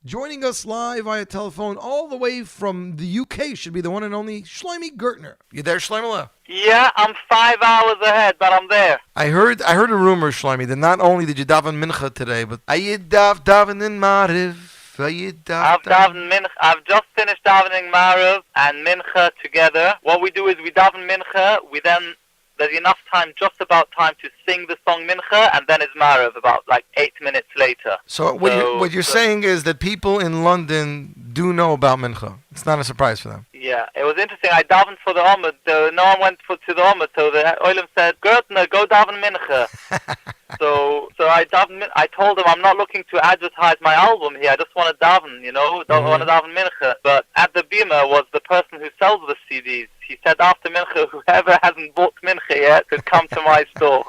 Joining us live via telephone all the way from the UK should be the one and only Shloime Gertner. You there, Shloime? Yeah, I'm 5 hours ahead, but I'm there. I heard a rumor, Shloime, that not only did you daven Mincha today, but Ayid daven in Mariv. I've just finished davening Marav and Mincha together. What we do is we daven Mincha, there's enough time, just about time to sing the song Mincha, and then it's Marav about like 8 minutes later. So what you're saying is that people in London do know about Mincha. It's not a surprise for them. Yeah, it was interesting. I davened for the Omid. No one went to the Omid, so the Olim said, Gertner, go daven Mincha. So I daven. I told him I'm not looking to advertise my album here. I just want to daven, don't want to daven Mincha. But at the Bima was the person who sells the CDs. He said after Mincha, whoever hasn't bought Mincha yet could come to my store.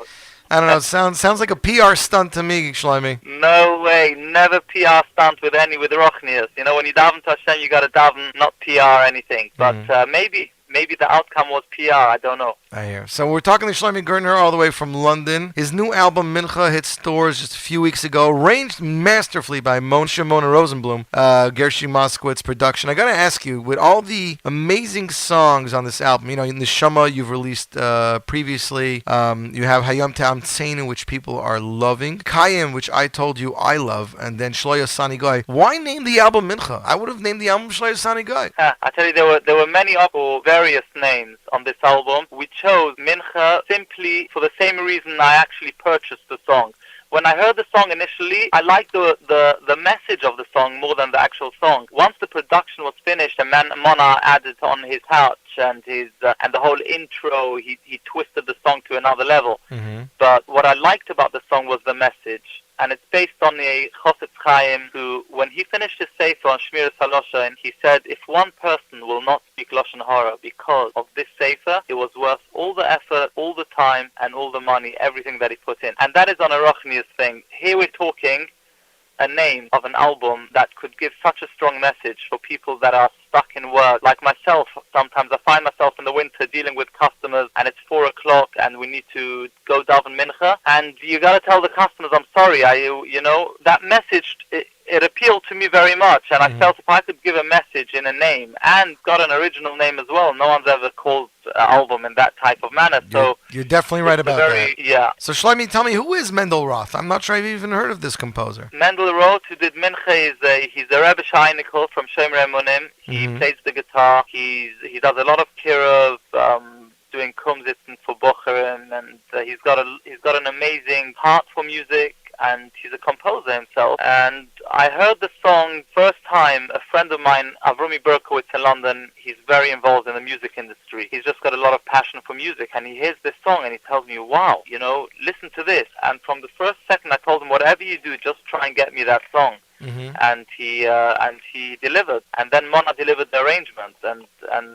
I don't know. It sounds like a PR stunt to me, Shloime. No way. Never PR stunt with Rochnias. When you daven to Hashem, you got to daven, not PR anything. But maybe the outcome was PR. I don't know. I hear. So we're talking to Shloime Gertner all the way from London. His new album Mincha hit stores just a few weeks ago, arranged masterfully by Mona Rosenblum, Gershie Moskowitz production. I gotta ask you, with all the amazing songs on this album, in the Shama you've released previously, you have Hayom Ta'am Tseinu, which people are loving, Kayim, which I told you I love, and then Shloyo Sani Goy. Why name the album Mincha? I would have named the album Shloyo Sani Goy. I tell you, there were many various names on this album. We chose Mincha simply for the same reason I actually purchased the song. When I heard the song initially, I liked the message of the song more than the actual song. Once the production was finished and Mona added on his touch and and the whole intro, he twisted the song to another level. Mm-hmm. But what I liked about the song was the message. And it's based on a Chofetz Chaim who, when he finished his sefer on Shmiras Halosha, he said, if one person will not speak Lashon Hara because of this sefer, it was worth all the effort, all the time, and all the money, everything that he put in. And that is on a Rochnias thing. Here we're talking a name of an album that could give such a strong message for people that are stuck in work. Like myself, sometimes I find myself in the winter dealing with customers and it's 4 o'clock and we need to go daven Mincha. And you got to tell the customers, I'm sorry, that message, it appealed to me very much. And I felt if I could give a message in a name and got an original name as well, no one's ever called an album in that type of manner. So you're definitely right about that. Yeah. So Shloime, tell me, who is Mendel Roth? I'm not sure I've even heard of this composer. Mendel Roth, who did Mincha, he's a Rebbe Shainikol from Shomer Emunim. He plays the guitar. He does a lot of kirov, doing kumsitzen for Bocherim, and he's got an amazing heart for music, and he's a composer himself. And I heard the song first time. A friend of mine, Avrumi Berkowitz in London, he's very involved in the music industry. He's just got a lot of passion for music, and he hears this song and he tells me, wow, listen to this. And from the first second I told him, whatever you do, just try and get me that song. Mm-hmm. And he delivered, and then Mona delivered the arrangements, and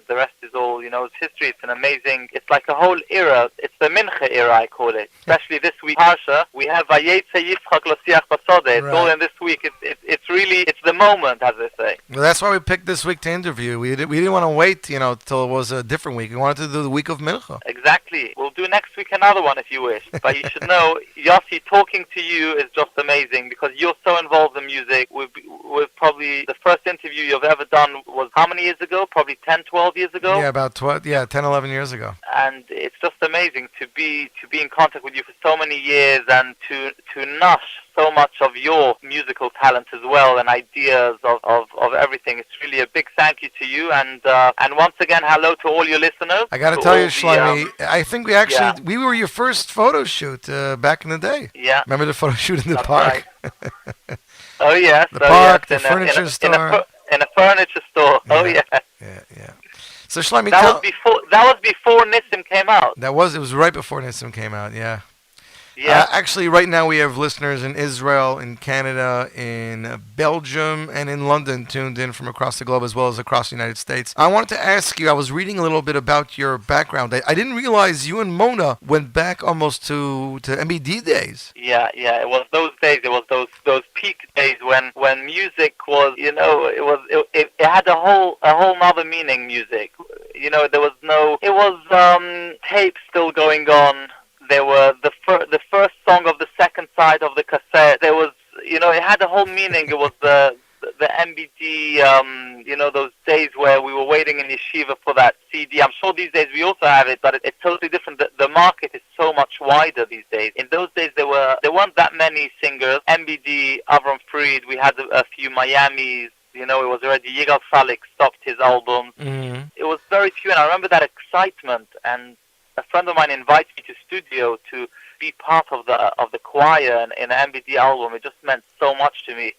the rest is all, it's history. It's an amazing, it's like a whole era. It's the Mincha era, I call it. Especially this week, Parsha, we have Vayetze Yitzchak Losiach Basode. It's all in this week. It's really, it's the moment, as they say. Well, that's why we picked this week to interview. We didn't want to wait, till it was a different week. We wanted to do the week of Mincha. Exactly. We'll do next week another one if you wish. But you should know, Yossi, talking to you is just amazing because you're so involved in music. We've probably, the first interview you've ever done was how many years ago? Probably 10, 12 years ago? Yeah, about 10, 11 years ago. And it's just amazing to be in contact with you for so many years and to nourish so much of your musical talent as well and ideas of everything. It's really a big thank you to you, and once again, hello to all your listeners. I got to tell you, Shloime, I think we were your first photo shoot back in the day. Yeah. Remember the photo shoot in the park? Right. Oh, yes. The park, the furniture store. In a furniture store. Yeah. Oh, yeah. Yeah. So, Shloime, that was before Nissim came out. It was right before Nissim came out, yeah. Yeah. Actually, right now we have listeners in Israel, in Canada, in Belgium, and in London tuned in from across the globe as well as across the United States. I wanted to ask you, I was reading a little bit about your background. I didn't realize you and Mona went back almost to MBD days. Yeah. It was those days. It was those peak days when music was, it had a whole nother meaning, music. There was no, it was tape still going on. There were the first song of the second side of the cassette. There was, it had a whole meaning. It was the the MBD, those days where we were waiting in yeshiva for that CD. I'm sure these days we also have it, but it's totally different. The market is so much wider these days. In those days, there weren't that many singers. MBD, Avram Fried, we had a few Miamis. It was already Yigal Salik stopped his albums. Mm-hmm. It was very few, and I remember that excitement. And a friend of mine invited me to studio to be part of the choir in an MBD album. It just meant so much to me.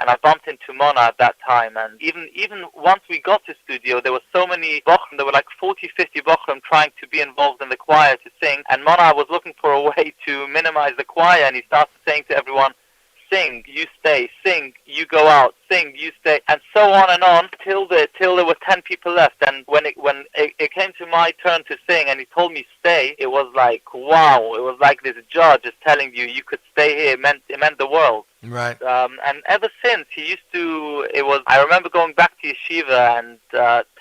And I bumped into Mona at that time. And even once we got to studio, there were so many bochum. There were like 40, 50 bochum trying to be involved in the choir to sing. And Mona was looking for a way to minimize the choir, and he started saying to everyone, sing, you stay, sing, you go out, sing, you stay, and so on till there were 10 people left. And when it came to my turn to sing and he told me stay, it was like, wow, it was like this judge is telling you could stay here. It meant the world. Right. And ever since, I remember going back to yeshiva and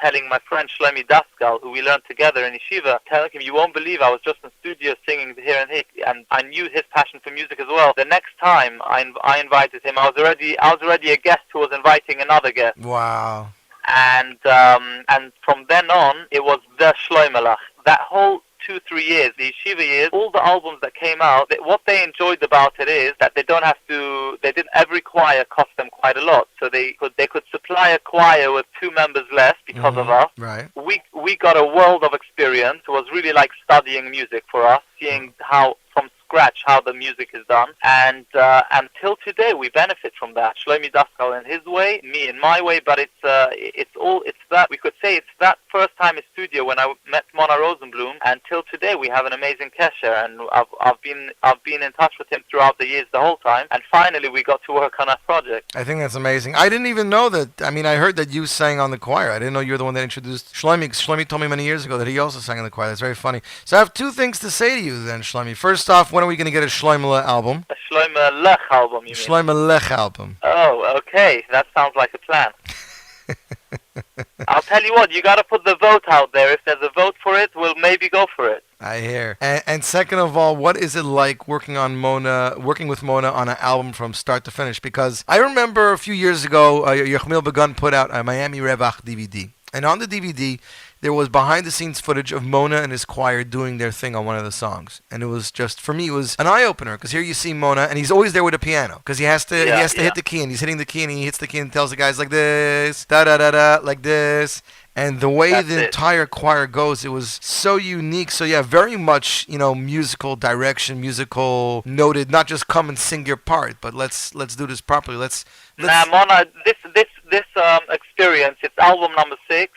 telling my friend Shloime Gertner, who we learned together in yeshiva, telling him, you won't believe I was just in studio singing here and here, and I knew his passion for music as well. The next time I invited him, I was already a guest who was inviting another guest. Wow. And from then on, it was the Shloimelach. That whole 2-3 years, the yeshiva years, all the albums that came out, what they enjoyed about it is that every choir cost them quite a lot, so they could supply a choir with 2 members less because of us. Right. We got a world of experience. It was really like studying music for us, seeing from scratch how the music is done, and till today we benefit from that. Shloime Gertner in his way, me in my way, but it's that we could say it's that first time in studio when I met Mona Rosenblum, and till today we have an amazing kesher, and I've been in touch with him throughout the years the whole time, and finally we got to work on a project. I think that's amazing. I didn't even know that. I mean, I heard that you sang on the choir. I didn't know you were the one that introduced Shloime. Shloime told me many years ago that he also sang in the choir. That's very funny. So I have 2 things to say to you then, Shloime. First off, when are we going to get a Shloime album? A Shloime Lech album, you mean? Shloime Lech album. Oh, okay. That sounds like a plan. I'll tell you what, you got to put the vote out there. If there's a vote for it, we'll maybe go for it. I hear. And second of all, what is it like working with Mona on an album from start to finish? Because I remember a few years ago, Yechmiel Begun put out a Miami Revach DVD. And on the DVD, there was behind-the-scenes footage of Mona and his choir doing their thing on one of the songs. And it was just, for me, it was an eye-opener. Because here you see Mona, and he's always there with a piano. Because he has to hit the key, and he's hitting the key, and he hits the key and tells the guys like this, da-da-da-da, like this. And the way the entire choir goes, it was so unique. So yeah, very much, musical direction, musical noted, not just come and sing your part, but let's do this properly. Mona, this experience, it's album number 6.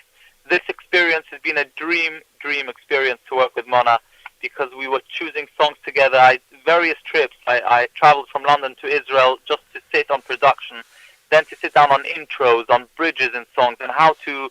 This experience has been a dream experience to work with Mona, because we were choosing songs together. Various trips. I traveled from London to Israel just to sit on production, then to sit down on intros, on bridges and songs, and how to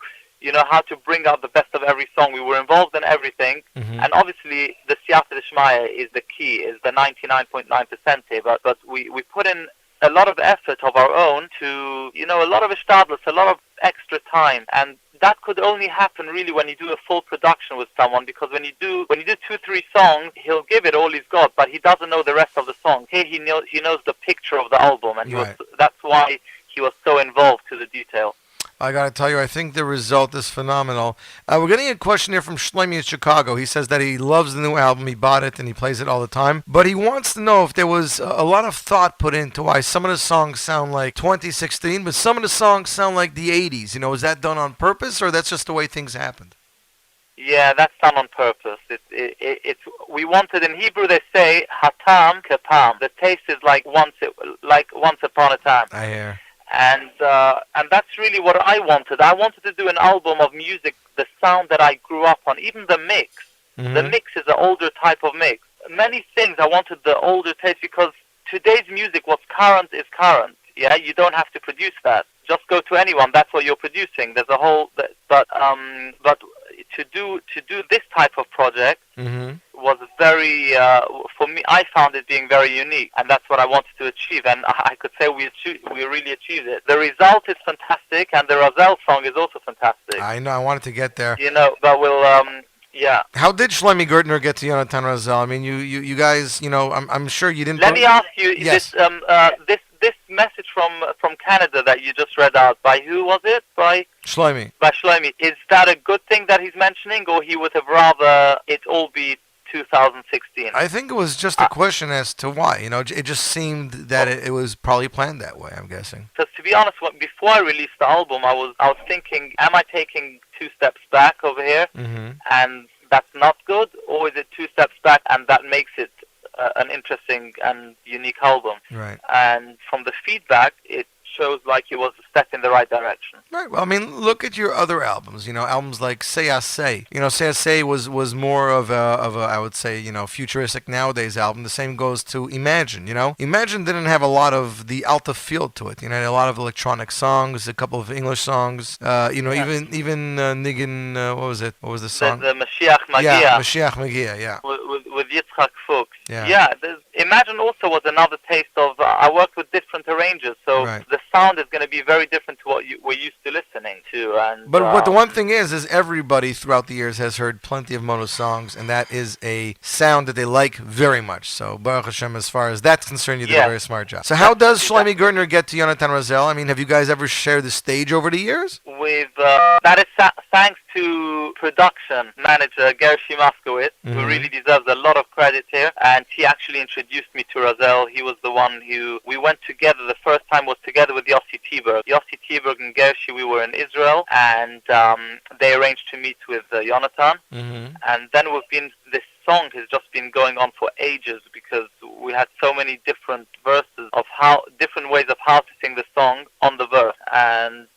bring out the best of every song. We were involved in everything, and obviously the Siyata D'Shmaya is the key, is the 99.9% here, but we put in a lot of effort of our own to, a lot of ishtadlus, a lot of extra time, and that could only happen really when you do a full production with someone, because when you do 2-3 songs, he'll give it all he's got, but he doesn't know the rest of the songs. Here he knows the picture of the album, and that's why he was so involved to the detail. I got to tell you, I think the result is phenomenal. We're getting a question here from Shloime in Chicago. He says that he loves the new album. He bought it and he plays it all the time. But he wants to know if there was a lot of thought put into why some of the songs sound like 2016, but some of the songs sound like the 80s. Is that done on purpose, or that's just the way things happened? Yeah, that's done on purpose. We wanted, in Hebrew they say, hatam kapam. The taste is like once upon a time. I hear. And that's really what I wanted. I wanted to do an album of music, the sound that I grew up on, even the mix. Mm-hmm. The mix is an older type of mix. Many things I wanted the older taste, because today's music, what's current is current. Yeah, you don't have to produce that. Just go to anyone. That's what you're producing. There's a whole, but to do this type of project was very, for me, I found it being very unique, and that's what I wanted to achieve, and I could say we really achieved it. The result is fantastic, and the Razel song is also fantastic. I know, I wanted to get there. But we'll, yeah. How did Shloime Gertner get to Yonatan Razel? I mean, you guys, I'm sure you didn't... Let me ask you, yes. this message from Canada that you just read out, by who was it? By Shloime. Shloime. Is that a good thing that he's mentioning, or he would have rather it all be 2016? I think it was just a question as to why. It just seemed that it was probably planned that way, I'm guessing. Because to be honest, before I released the album, I was thinking, am I taking 2 steps back over here, and that's not good, or is it 2 steps back and that makes it an interesting and unique album? Right. And from the feedback, it shows like it was a step in the right direction. Right. Well, I mean, look at your other albums. Albums like Say I Say. Say I Say was more of a I would say futuristic nowadays album. The same goes to Imagine. Imagine didn't have a lot of the alta feel to it. It had a lot of electronic songs, a couple of English songs. Even Niggin. What was it? What was the song? The Mashiach Magia. Yeah, Mashiach Magia. Yeah. With Yitzhak Fuchs. Yeah. Imagine also was another taste of. I worked with different arrangers, so the sound is going to be very different to what you were used to listening to. And but the one thing is everybody throughout the years has heard plenty of Mona's songs, and that is a sound that they like very much. So Baruch Hashem, as far as that's concerned, you did a very smart job. So how does Shloime Gertner get to Yonatan Razel? I mean, have you guys ever shared the stage over the years? With that is thanks to production manager Gershie Moskowitz, who really deserves a lot of credit here, and he actually introduced me to Razel. He was the one who we went together. The first time was together with Yossi Zweig. Yossi Zweig and Gershie, we were in Israel, and they arranged to meet with Yonatan. And then this song has just been going on for ages because we had so many different verses of different ways of how to sing the song on the verse. And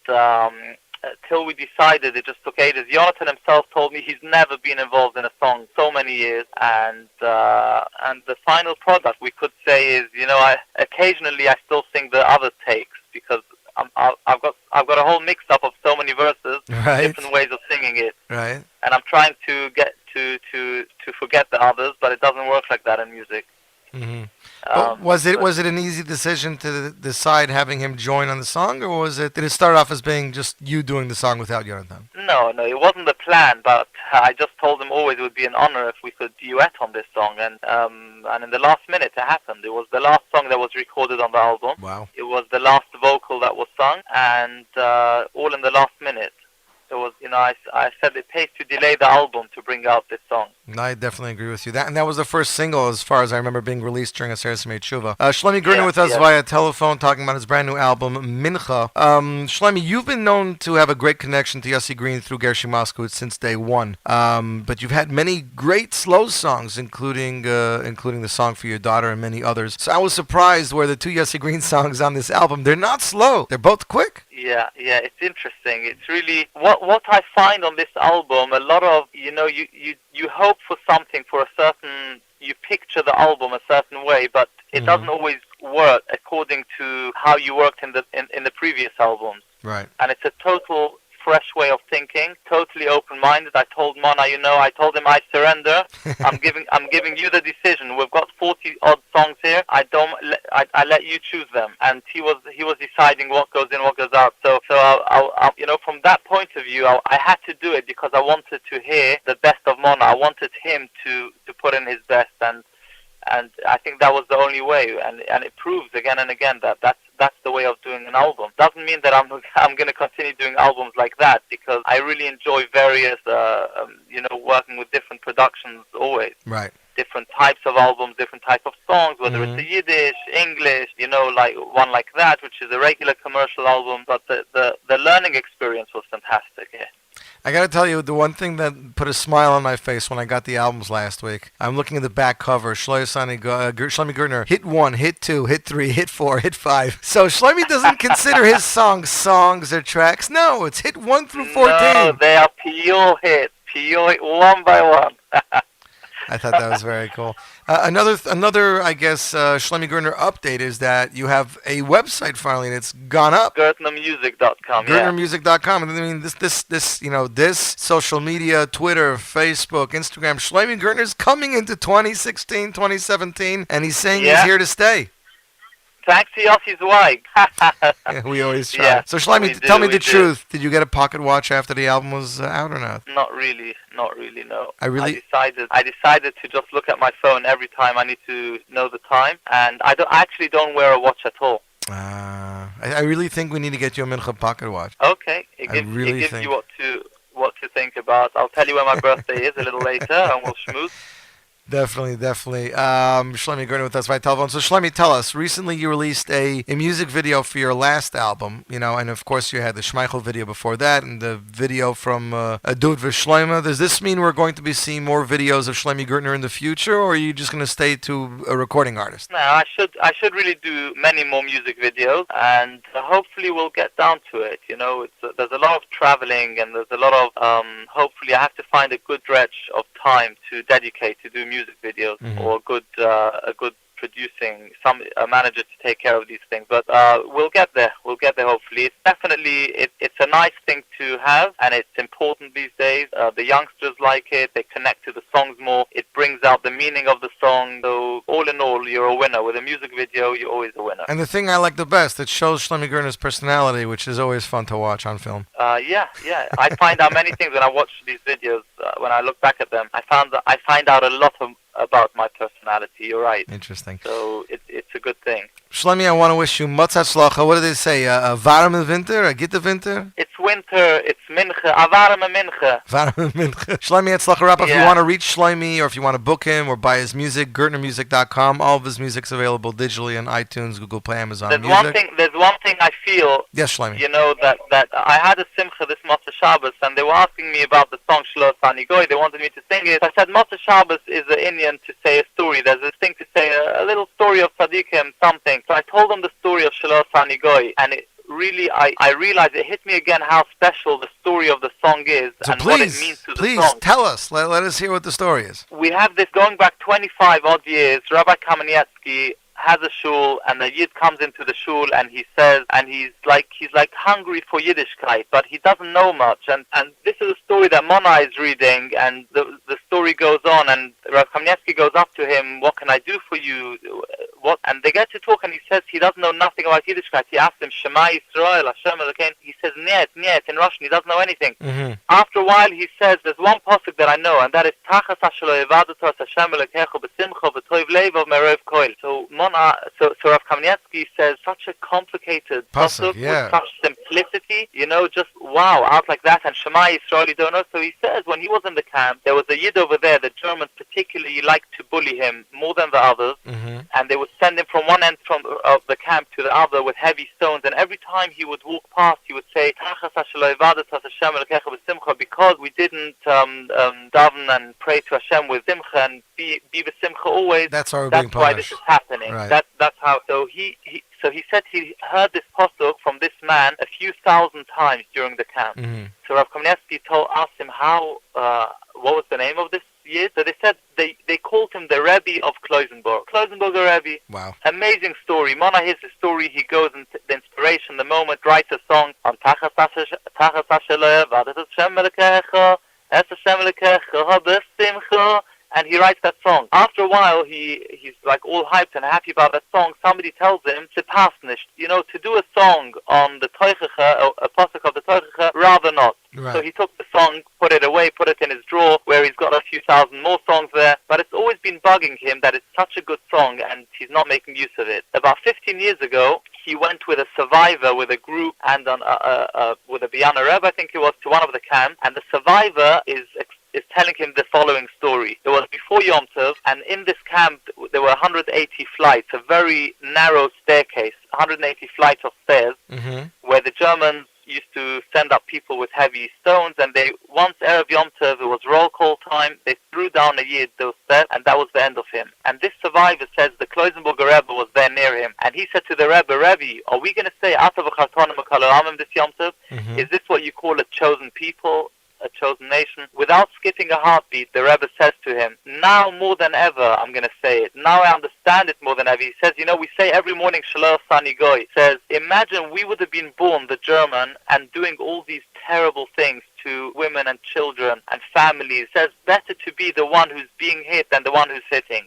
till we decided, it just took ages. Yonatan himself told me he's never been involved in a song so many years, and the final product we could say is, occasionally I still sing the other takes because I've got a whole mix-up of so many verses, different ways of singing it, and I'm trying to get to forget the others, but it doesn't work like that in music. Was it an easy decision to decide having him join on the song, or did it start off as being just you doing the song without Yonatan? No, it wasn't the plan, but I just told him always it would be an honor if we could duet on this song, and in the last minute it happened. It was the last song that was recorded on the album. Wow. It was the last vocal that was sung, and all in the last minute. It was, I said it pays to delay the album to bring out this song. I definitely agree with you. That was the first single, as far as I remember, being released during a Seres Yemei Tshuva. Shloime Gertner with us via telephone, talking about his brand new album, Mincha. Shloime, you've been known to have a great connection to Yossi Green through Gershie Moskowitz since day one. But you've had many great slow songs, including the song for your daughter and many others. So I was surprised where the 2 Yossi Green songs on this album, they're not slow. They're both quick. Yeah, it's interesting. It's really what I find on this album. A lot of you hope for something for a certain. You picture the album a certain way, but it doesn't always work according to how you worked in the previous albums. Right. And it's a total fresh way of thinking, totally open-minded. I told Mona, I told him I surrender. I'm giving you the decision. We've got 40 odd songs here. I let you choose them. And he was deciding what goes in, what goes out. So I'll from that point of view, I had to do it because I wanted to hear the best of Mona. I wanted him to put in his best, and I think that was the only way. And it proves again and again that that's the way of doing an album. Doesn't mean that I'm going to continue doing albums like that, because I really enjoy various, working with different productions always. Right. Different types of albums, different type of songs, whether it's a Yiddish, English, like one like that, which is a regular commercial album. But the learning experience was fantastic. Yeah. I got to tell you, the one thing that put a smile on my face when I got the albums last week, I'm looking at the back cover. Shloime Gertner, hit 1, hit 2, hit 3, hit 4, hit 5. So Shloime doesn't consider his songs or tracks. No, it's hit 1 through 14. No, they are pure hits, one by one. I thought that was very cool. Another, I guess, Shloime Gertner update is that you have a website finally, and it's gone up. GertnerMusic.com. GertnerMusic.com. And I mean, this social media, Twitter, Facebook, Instagram. Shloime Gertner is coming into 2016, 2017, and he's saying he's here to stay. Thanks to Yossi Zweig. Yeah, we always try. Yeah, so Shloime, tell me the truth. Did you get a pocket watch after the album was out or not? Not really, no. I decided to just look at my phone every time I need to know the time, and I actually don't wear a watch at all. I really think we need to get you a Mincha pocket watch. Okay, I really gives you think. what to think about. I'll tell you when my birthday is a little later, and we'll schmooze. Definitely, definitely. Shloime Gertner with us by telephone. So, Shloime, tell us. Recently, you released a music video for your last album, and of course, you had the Schmeichel video before that, and the video from A Dude with Shloime. Does this mean we're going to be seeing more videos of Shloime Gertner in the future, or are you just going to stay to a recording artist? No, I should really do many more music videos, and hopefully we'll get down to it. There's a lot of traveling, and there's a lot of hopefully I have to find a good stretch of time to dedicate to do music videos, or a good producing a manager to take care of these things. But we'll get there. We'll get there. Hopefully, it's a nice thing to have, and it's important these days. The youngsters like it. They connect to the songs more. It brings out the meaning of the song. So all in all, you're a winner. With a music video, you're always a winner. And the thing I like the best, it shows Shloime Gertner's personality, which is always fun to watch on film. Yeah. I find out many things when I watch these videos. When I look back at them, I find out a lot about my personality. You're right. Interesting. So it's a good thing. Shloime, I want to wish you matzah. What do they say? A warme winter? A gitte winter? It's winter. It's Mincha. A warme Mincha. Warme Mincha. Shloime Tzlacha. If you want to reach Shloime, or if you want to book him or buy his music, GertnerMusic.com. All of his music's available digitally on iTunes, Google Play, Amazon Music. There's one thing I feel. Yes, Shloime. That I had a simcha this Motzei Shabbos, and they were asking me about the song Shlo Sani Goy. They wanted me to sing it. I said Motzei Shabbos is an Indian to say a story. There's this thing to say a little story of Tzadikim, something. So I told them the story of Shlo Sani Goy, and it really, I realized it hit me again how special the story of the song is, and what it means to the song. Please tell us. Let us hear what the story is. We have this going back 25 odd years. Rabbi Kamenetsky has a shul, and the Yid comes into the shul, and he says, and he's like hungry for Yiddishkeit, but he doesn't know much. And this is a story that Mona is reading, and the story goes on, and Rabbi Kamenetsky goes up to him, "What can I do for you?" And they get to talk, and he says he doesn't know nothing about Yiddishkeit. He asks him, "Shema Yisrael, Hashem Elokeinu." He says, "Niet," in Russian. He doesn't know anything. After a while, he says, "There's one pasuk that I know, and that is Tachas Hashelo Evadato Hashem Elokeinu b'simcha v'toiv levav merov koil." So Rav Kamenetsky says such a complicated pasuk with such simplicity, just wow, out like that, and Shema Yisrael, you don't know. So he says when he was in the camp, there was a Yid over there, the Germans particularly liked to bully him more than the others, and they would send him from one end of the camp to the other with heavy stones, and every time he would walk past, he would say, "Tachas Hashelo Evadato Hashem Elokeinu b'simcha," because we didn't daven and pray to Hashem with simcha and be b'simcha always. That's why this is happening. Right. That's how. So he said he heard this pasuk from this man a few thousand times during the camp. So Rav Kamenetsky asked him what was the name of this Yid. So they said they called him the Rebbe of Kloisenburger Rebbe. Wow. Amazing story. Mona hears the story. He goes into the inspiration, the moment, writes a song on Tachas Hashelo Evadato Hashem Elokeinu b'simcha. And he writes that song. After a while, he's like all hyped and happy about that song. Somebody tells him to pass nicht, to do a song on the Teuchecha, a pasuk of the Teuchecha, rather not. Right. So he took the song, put it away, put it in his drawer, where he's got a few thousand more songs there. But it's always been bugging him that it's such a good song, and he's not making use of it. About 15 years ago, he went with a survivor, with a group, and with a Biana Rebbe, I think it was, to one of the camps, and the survivor is telling him the following story. It was before Yom Tov, and in this camp there were 180 flights, a very narrow staircase, 180 flights of stairs, where the Germans used to send up people with heavy stones, and once Erev Yom Tov, it was roll call time, they threw down a Yid those stairs, and that was the end of him. And this survivor says the Kloisenburger Rebbe was there near him, and he said to the Rebbe, are we going to say Ata v'chartonim v'kaloramim this Yom Tov? Is this what you call a chosen people, a chosen nation? Without skipping a heartbeat, the Rebbe says to him, now more than ever, I'm going to say it. Now I understand it more than ever. He says, we say every morning, Shelo Sani Goy. He says, imagine we would have been born, the German, and doing all these terrible things to women and children and families. He says, better to be the one who's being hit than the one who's hitting.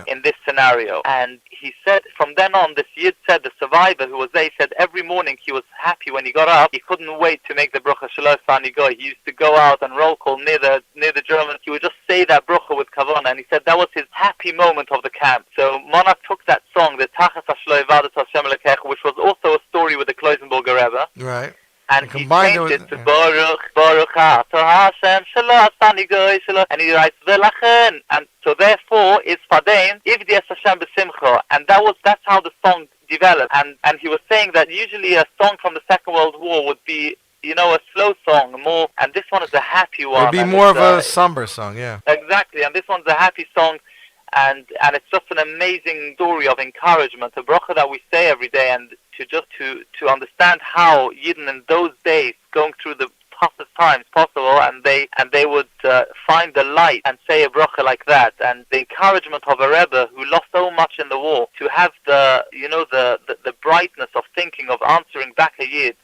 In this scenario. And he said, from then on, this Yid said, the survivor who was there, he said every morning he was happy when he got up. He couldn't wait to make the bracha Shelo Sani Goy. He used to go out and roll call near the Germans. He would just say that bracha with kavanah, and he said that was his happy moment of the camp. So Mona took that song, the Tachas Ashlo Vadas Hashem Lekech, which was also a story with the Kloisenberger Rebbe. Right. And he combined changed it it with- to Baruch Hashem Shelo Asani Goy Shelo, and he writes Velachen, and so therefore it's Fadein Ivdi Es Hashem B'Simcha, and that's how the song developed. And he was saying that usually a song from the Second World War would be, a slow song more, and this one is a happy one. It would be and more of it's, a somber song, yeah. exactly, and this one's a happy song. And it's just an amazing story of encouragement, a bracha that we say every day, and to understand how Yidden in those days going through the toughest times possible, and they would find the light and say a bracha like that, and the encouragement of a Rebbe who lost so much in the war to have the brightness of thinking of answering back a Yid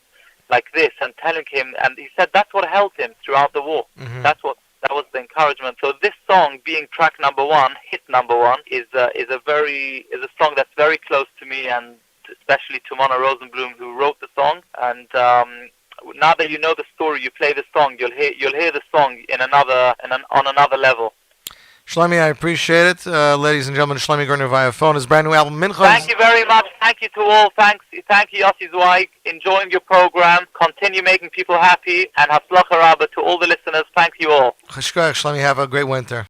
like this and telling him, and he said that's what helped him throughout the war. Mm-hmm. That was the encouragement. So this song, being track number one, hit number one, is a song that's very close to me, and especially to Mona Rosenblum, who wrote the song. And now that you know the story, you play the song, you'll hear the song on another level. Shloime, I appreciate it. Ladies and gentlemen, Shloime Gertner via phone. His brand new album, Mincha. Thank you very much. Thank you to all. Thank you, Yossi Zweig. Enjoying your program. Continue making people happy. And Hatzlacha Rabba to all the listeners. Thank you all. Cheshkach, Shloime, have a great winter.